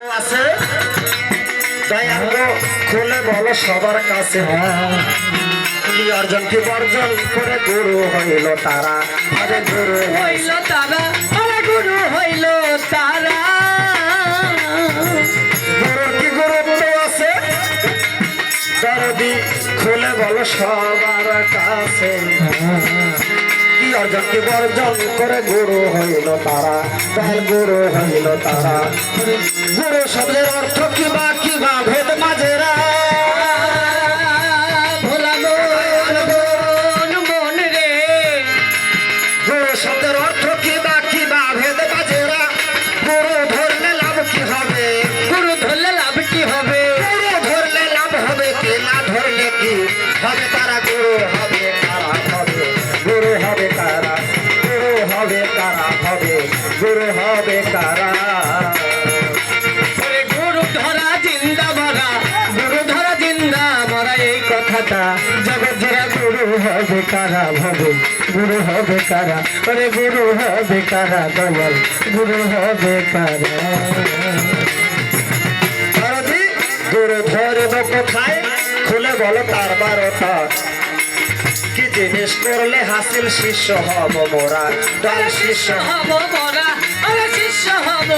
আছে তাই আমরা খুলে বলো সবার কাছে কি অর্জন কি বর্জন করে গুরু হইল তারা আরে গুরু হইল তারা আরে গুরু হইল তারা গুরুর কি গুরুত্ব আছে দরদি খুলে বলো সবার কাছে কি অর্জন কি বর্জন করে গুরু হইল তারা তাহলে গুরু হইল তারা গুরু শব্দের অর্থ কি বা ভেদ মাঝেরা ভোলা মন মন রে গুরু শব্দের অর্থ কি বা ভেদ মাঝেরা গুরু ধরলে লাভ কি হবে গুরু ধরলে লাভ কি হবে গুরু ধরলে লাভ হবে কি না ধরলে কি হবে তারা গুরু হবে তারা হবে গুরু হবে তারা গুরু হবে তারা হবে গুরু হবে তারা ওরে গুরু ধরা জিন্দা মরা গুরু ধরা জিন্দা মরা এই কথাটা জগৎ ধরা গুরু হবে কারা হবে গুরু হবে কারা ওরে গুরু হবে কারা দয়াল গুরু হবে কারা দরদি গুরু ধরব কোথায় খুলে বলো তার বারোটা কি জিনিস করলে হাসিল শিষ্য হব মোরা দল শিষ্য হব মরা ওরে শিষ্য হব